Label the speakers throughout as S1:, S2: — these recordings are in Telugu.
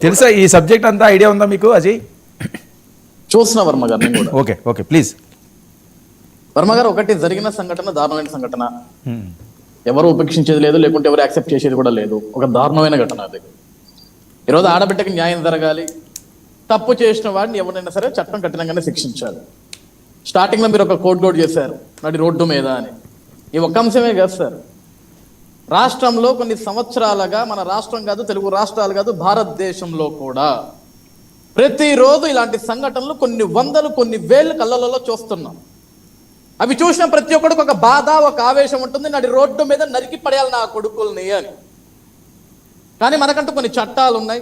S1: తెలుసా ఈ సబ్జెక్ట్ అంతా ఐడియా ఉందా మీకు అజయ్?
S2: చూసిన వర్మ గారిని కూడా.
S1: Okay okay please.
S2: వర్మ గారు, ఒకటి జరిగిన సంఘటన దారుణమైన సంఘటన, ఎవరు ఉపేక్షించేది లేదు, లేకుంటే ఎవరు యాక్సెప్ట్ చేసేది కూడా లేదు. ఒక దారుణమైన ఘటన అది. ఈరోజు ఆడబిడ్డకి న్యాయం జరగాలి. తప్పు చేసిన వాడిని ఎవరైనా సరే చట్టం కఠినంగానే శిక్షించాలి. స్టార్టింగ్ లో మీరు ఒక కోడ్ గోడ్ చేశారు, నడి రోడ్డు మీద అని. ఈ ఒక్క అంశమే కాదు సార్, రాష్ట్రంలో కొన్ని సంవత్సరాలుగా, మన రాష్ట్రం కాదు, తెలుగు రాష్ట్రాలు కాదు, భారతదేశంలో కూడా ప్రతిరోజు ఇలాంటి సంఘటనలు కొన్ని వందలు కొన్ని వేలు కళ్ళలలో చూస్తున్నాం. అవి చూసిన ప్రతి ఒక్కడికి ఒక బాధ, ఒక ఆవేశం ఉంటుంది. నడి రోడ్డు మీద నరికి పడేయాలి నా కొడుకుల్ని అని. కానీ మనకంటూ కొన్ని చట్టాలు ఉన్నాయి.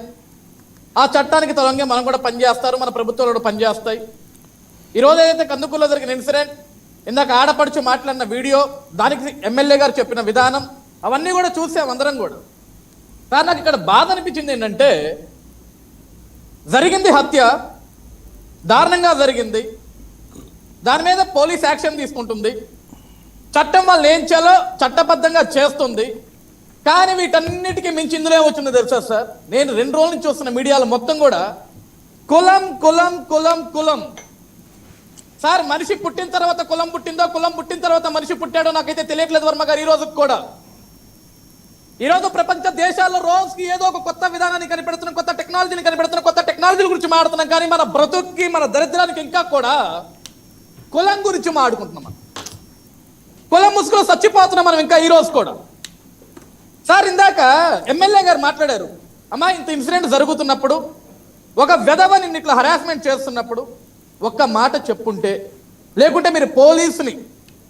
S2: ఆ చట్టానికి తొలగి మనం కూడా పనిచేస్తారు, మన ప్రభుత్వాలు కూడా పనిచేస్తాయి. ఈరోజు ఏదైతే కందుకూరులో జరిగిన ఇన్సిడెంట్, ఇందాక ఆడపడుచు మాట్లాడిన వీడియో, దానికి ఎమ్మెల్యే గారు చెప్పిన విధానం, అవన్నీ కూడా చూసాం అందరం కూడా. కానీ నాకు ఇక్కడ బాధ అనిపించింది ఏంటంటే, జరిగింది హత్య, దారుణంగా జరిగింది, దాని మీద పోలీస్ యాక్షన్ తీసుకుంటుంది, చట్టం వాళ్ళు ఏం చేయాలో చట్టబద్ధంగా చేస్తుంది. కానీ వీటన్నిటికీ మించి ఇందులో ఏమొచ్చిందో తెలుసా సార్? నేను 2 రోజుల నుంచి చూస్తున్న మీడియాలో మొత్తం కూడా కులం కులం కులం కులం. సార్, మనిషి పుట్టిన తర్వాత కులం పుట్టిందో, కులం పుట్టిన తర్వాత మనిషి పుట్టాడో నాకైతే తెలియట్లేదు వర్మ గారు. ఈ రోజుకి కూడా, ఈరోజు ప్రపంచ దేశాల్లో రోజుకి ఏదో ఒక కొత్త విధానాన్ని కనిపెడుతున్నాం, కొత్త టెక్నాలజీని కనిపెడుతున్నాం, కొత్త టెక్నాలజీల గురించి మాట్లాడుతున్నాం. కానీ మన బ్రతుక్కి, మన దరిద్రానికి ఇంకా కూడా కులం గురించి మాట్లాడుకుంటున్నాం. కులం ముసుగులో చచ్చిపోతున్నాం మనం ఇంకా ఈ రోజు కూడా. సార్, ఇందాక ఎమ్మెల్యే గారు మాట్లాడారు, అమ్మా ఇంత ఇన్సిడెంట్ జరుగుతున్నప్పుడు, ఒక వెధవని ఇట్లా హరాస్మెంట్ చేస్తున్నప్పుడు ఒక్క మాట చెప్పుంటే, లేకుంటే మీరు పోలీసుని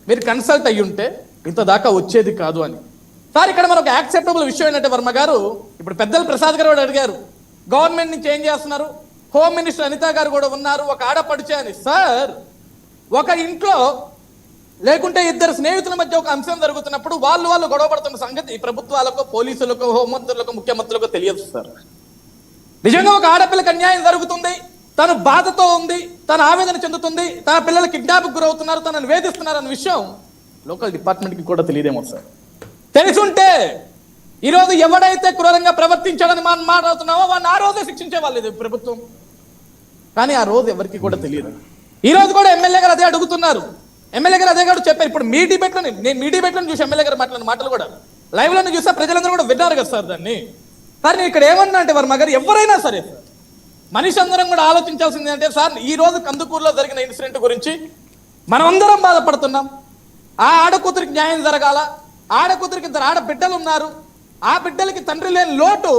S2: మీరు కన్సల్ట్ అయ్యి ఉంటే ఇంత దాకా వచ్చేది కాదు అని. సార్, ఇక్కడ మనకు యాక్సెప్టబుల్ విషయం ఏంటంటే వర్మ గారు, ఇప్పుడు పెద్దలు ప్రసాద్ గారు కూడా అడిగారు, గవర్నమెంట్ నుంచి ఏం చేస్తున్నారు, హోమ్ మినిస్టర్ అనిత గారు కూడా ఉన్నారు, ఒక ఆడపడిచే అని. సార్, ఒక ఇంట్లో లేకుంటే ఇద్దరు స్నేహితుల మధ్య ఒక అంశం జరుగుతున్నప్పుడు వాళ్ళు గొడవ పడుతున్న సంగతి ఈ ప్రభుత్వాలకు, పోలీసులకు, హోంమంత్రులకు, ముఖ్యమంత్రులకు తెలియదు సార్. నిజంగా ఒక ఆడపిల్లకి అన్యాయం జరుగుతుంది, తను బాధతో ఉంది, తను ఆవేదన చెందుతుంది, తన పిల్లలు కిడ్నాప్కి గురవుతున్నారు, తనను వేధిస్తున్నారు అన్న విషయం లోకల్ డిపార్ట్మెంట్కి కూడా తెలియదేమో సార్. తెలుసుంటే ఈరోజు ఎవడైతే క్రూరంగా ప్రవర్తించాడని మనం మాట్లాడుతున్నామో వాడిని ఆ రోజే శిక్షించే వాళ్ళు ప్రభుత్వం. కానీ ఆ రోజు ఎవరికి కూడా తెలియదు. ఈ రోజు కూడా ఎమ్మెల్యే గారు అదే అడుగుతున్నారు, ఎమ్మెల్యే గారు అదే గారు చెప్పారు. ఇప్పుడు మీ డిబేట్లో నేను చూసి ఎమ్మెల్యే గారు మాట్లాడిన మాటలు కూడా లైవ్లో చూసా, ప్రజలందరూ కూడా విన్నారు కదా సార్ దాన్ని. సార్, నేను ఇక్కడ ఏమన్నా అంటే వర్మ గారు, ఎవరైనా సరే మనిషి అందరం కూడా ఆలోచించాల్సింది అంటే, సార్ ఈ రోజు కందుకూరులో జరిగిన ఇన్సిడెంట్ గురించి మనం అందరం బాధపడుతున్నాం. ఆ ఆడకూతురికి న్యాయం జరగాల, ఆడకూతురికి 2 ఆడబిడ్డలు ఉన్నారు, ఆ బిడ్డలకి తండ్రి లేని లోటు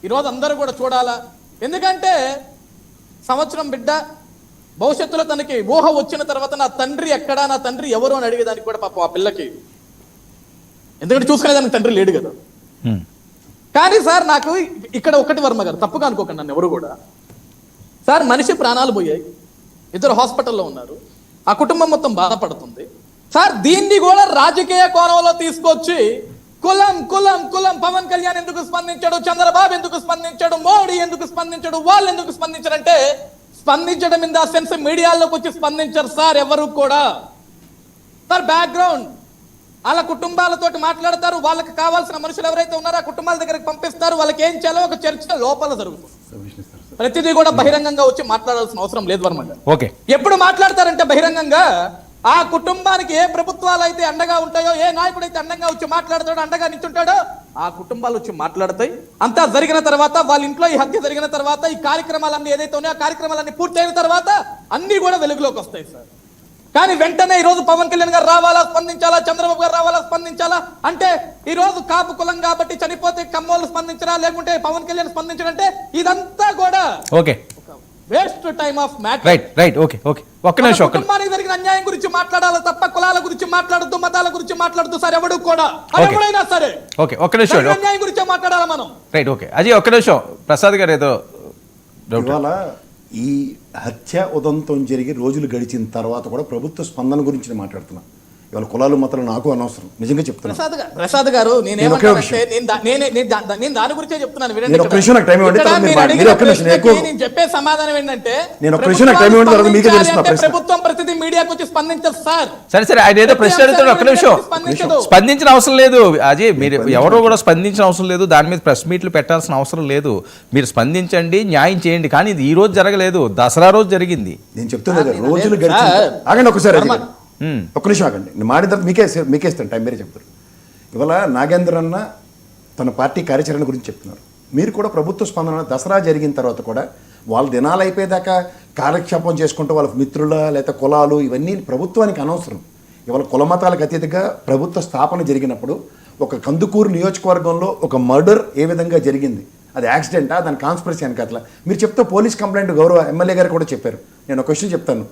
S2: ఈరోజు అందరూ కూడా చూడాలా. ఎందుకంటే సంవత్సరం బిడ్డ భవిష్యత్తులో తనకి ఊహ వచ్చిన తర్వాత నా తండ్రి ఎక్కడా, నా తండ్రి ఎవరు అని అడిగేదానికి కూడా పాపం ఆ పిల్లకి, ఎందుకంటే చూసుకునేదానికి తండ్రి లేడు కదా. కానీ సార్, నాకు ఇక్కడ ఒకటి వర్మ గారు, తప్పుగా అనుకోకండి నన్ను ఎవరు కూడా. సార్, మనిషి ప్రాణాలు పోయాయి, 2 హాస్పిటల్లో ఉన్నారు, ఆ కుటుంబం మొత్తం బాధపడుతుంది. సార్, దీన్ని కూడా రాజకీయ కోణంలో తీసుకొచ్చి కులం కులం కులం, పవన్ కళ్యాణ్ ఎందుకు స్పందించాడు, చంద్రబాబు ఎందుకు స్పందించాడు, మోడీ ఎందుకు స్పందించాడు, వాళ్ళు ఎందుకు స్పందించారంటే, స్పందించడం ఇన్ ద సెన్స్ మీడియాలోకి వచ్చి స్పందించారు సార్ ఎవరు కూడా. సార్, బ్యాక్గ్రౌండ్ వాళ్ళ కుటుంబాలతోటి మాట్లాడతారు, వాళ్ళకి కావాల్సిన మనుషులు ఎవరైతే ఉన్నారో ఆ కుటుంబాల దగ్గరికి పంపిస్తారు, వాళ్ళకి ఏం చేయాలో ఒక చర్చ లోపల జరుగుతుంది. ప్రతిదీ కూడా బహిరంగంగా వచ్చి మాట్లాడాల్సిన అవసరం లేదు వర్మ గారు.
S1: ఓకే,
S2: ఎప్పుడు మాట్లాడతారంటే బహిరంగంగా ఆ కుటుంబానికి ఏ ప్రభుత్వాలు అయితే అండగా ఉంటాయో, ఏ నాయకుడు అయితే అండగా వచ్చి మాట్లాడతాడో, అండగా నించుంటాడో ఆ కుటుంబాలు వచ్చి మాట్లాడతాయి. అంతా జరిగిన తర్వాత, వాళ్ళ ఇంట్లో ఈ హత్య జరిగిన తర్వాత, ఈ కార్యక్రమాలన్నీ ఏదైతే ఉన్నాయో ఆ కార్యక్రమాలన్నీ పూర్తయిన తర్వాత అన్ని కూడా వెలుగులోకి వస్తాయి సార్. కానీ వెంటనే ఈ రోజు పవన్ కళ్యాణ్ గారు రావాలా, స్పందించాలా, చంద్రబాబు గారు రావాలా, స్పందించాలా అంటే, ఈ రోజు కాపు కులం కాబట్టి చనిపోతే కమ్మోళ్ళు స్పందించరా, లేకుంటే పవన్ కళ్యాణ్ స్పందించారంటే ఇదంతా కూడా
S1: okay
S2: waste time of matter.
S1: Right okay okay ఒక్క నిమిషం.
S2: కుటుంబానికి జరిగిన అన్యాయం గురించి మాట్లాడాలి తప్ప కులాల గురించి మాట్లాడద్దు, మతాల గురించి మాట్లాడద్దు సార్. ఎవడు కూడా ఎవడైనా సరే
S1: ఓకే ఒక్క నిమిషం
S2: అన్యాయం గురించి మాట్లాడాలి మనం.
S1: రైట్ ఓకే అజయ్ ఒక్క నిమిషం. ప్రసాద్ గారు ఏదో
S3: ఇవాళ ఈ హత్య ఉదంతం జరిగి రోజులు గడిచిన తర్వాత కూడా ప్రభుత్వ స్పందన గురించి మాట్లాడుతున్నా. ఇవాళ కులాలు మతాలు నాకు అనవసరం, నిజంగా చెప్తున్నాను.
S2: ప్రసాద్ గారు
S3: నేను ఒకే
S2: నేనేమంటానంటే నేను దాని గురించే చెప్తున్నాను. వినండి,
S3: నేను ఒక్క నిమిషం నాకు టైం ఇవ్వండి,
S2: ఇక్కడ
S3: తర్వాత మీరు
S2: మీరు
S3: మాట్లాడండి.
S2: అడిగిన
S3: మీరు ఒక్క నిమిషం,
S2: ప్రశ్నకి
S3: ఎక్కువ-
S2: నేను చెప్పే సమాధానం ఏంటంటే
S3: నేను ఒక్క నిమిషం నాకు టైం ఇవ్వండి, తర్వాత మీకే తెలుస్తుంది ఆ ప్రశ్న.
S2: ప్రభుత్వం ప్రతిదీ మీడియాకు వచ్చి స్పందించదు సార్.
S1: సరే ఆయన ఏదో ప్రశ్న అడుగుతాడు, ఒక్క నిమిషం.
S2: స్పందించదు.
S1: స్పందించిన అవసరం లేదు అజయ్, మీరు ఎవరో కూడా స్పందించిన అవసరం లేదు, దాని మీద ప్రెస్ మీట్లు పెట్టాల్సిన అవసరం లేదు. మీరు స్పందించండి, న్యాయం చేయండి. కానీ ఇది ఈ రోజు జరగలేదు, దసరా రోజు జరిగింది.
S3: నేను చెప్తున్నా కదా,
S2: నేను
S3: రోజులు
S2: అదే-
S3: గడిచి
S2: సార్,
S3: ఆగండి ఒకసారి
S2: వర్మ.
S3: ఒక్క నిమిషం ఆగండి. నేను మాడిన తర్వాత మీకే ఇస్తాను టైం, మీరే చెప్తారు. ఇవాళ నాగేంద్ర అన్న తన పార్టీ కార్యాచరణ గురించి చెప్తున్నారు. మీరు కూడా ప్రభుత్వ స్పందన దసరా జరిగిన తర్వాత కూడా వాళ్ళ దినాలు అయిపోయేదాకా కాలక్షేపం చేసుకుంటూ వాళ్ళ మిత్రుల లేదా కులాలు ఇవన్నీ ప్రభుత్వానికి అనవసరం. ఇవాళ కుల మతాలకు అతీతంగా ప్రభుత్వ స్థాపన జరిగినప్పుడు ఒక కందుకూరు నియోజకవర్గంలో ఒక మర్డర్ ఏ విధంగా జరిగింది, అది యాక్సిడెంటా, దాని కాన్స్పిరసీ అని అట్లా మీరు చెప్తే పోలీస్ కంప్లైంట్ గౌరవ ఎమ్మెల్యే గారు కూడా చెప్పారు. నేను ఒక క్వశ్చన్ చెప్తాను.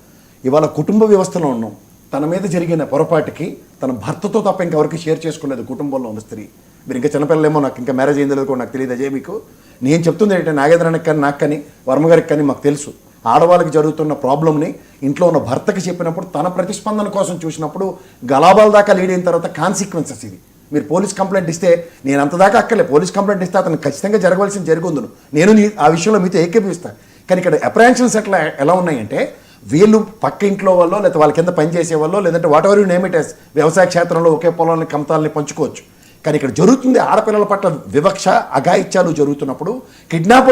S3: ఇవాళ కుటుంబ వ్యవస్థలో ఉన్నాం, తన మీద జరిగిన పొరపాటుకి తన భర్తతో తప్ప ఇంకెవరికి షేర్ చేసుకోలేదు కుటుంబంలో ఉన్న స్త్రీ. మీరు ఇంకా చిన్నపిల్లలేమో, నాకు ఇంకా మ్యారేజ్ అయిందో లేదో కూడా నాకు తెలియదు అజయ్ మీకు. నేను చెప్తుంది ఏంటంటే నాగేంద్రానికి కానీ నాకు కానీ వర్మ గారికి కానీ మాకు తెలుసు, ఆడవాళ్ళకి జరుగుతున్న ప్రాబ్లమ్ని ఇంట్లో ఉన్న భర్తకి చెప్పినప్పుడు తన ప్రతిస్పందన కోసం చూసినప్పుడు గలాబాల దాకా లీడ్ అయిన తర్వాత కాన్సిక్వెన్సెస్ ఇవి. మీరు పోలీస్ కంప్లైంట్ ఇస్తే నేను అంతదాకా అక్కర్లే, పోలీస్ కంప్లైంట్ ఇస్తే అతను ఖచ్చితంగా జరగవలసింది జరుగుందును, నేను ఆ విషయంలో మీతో ఏకీభవిస్తాను. కానీ ఇక్కడ అప్రహెన్షన్స్ ఎట్లా ఎలా ఉన్నాయంటే వీళ్ళు పక్క ఇంట్లో వాళ్ళు లేదా వాళ్ళ కింద పనిచేసే వాళ్ళు లేదంటే whatever you name it as వ్యవసాయ క్షేత్రంలో ఒకే పొలాన్ని కమతాలని పంచుకోవచ్చు. కానీ ఇక్కడ జరుగుతుంది ఆడపిల్లల పట్ల వివక్ష అఘాయిత్యాలు జరుగుతున్నప్పుడు కిడ్నాపులు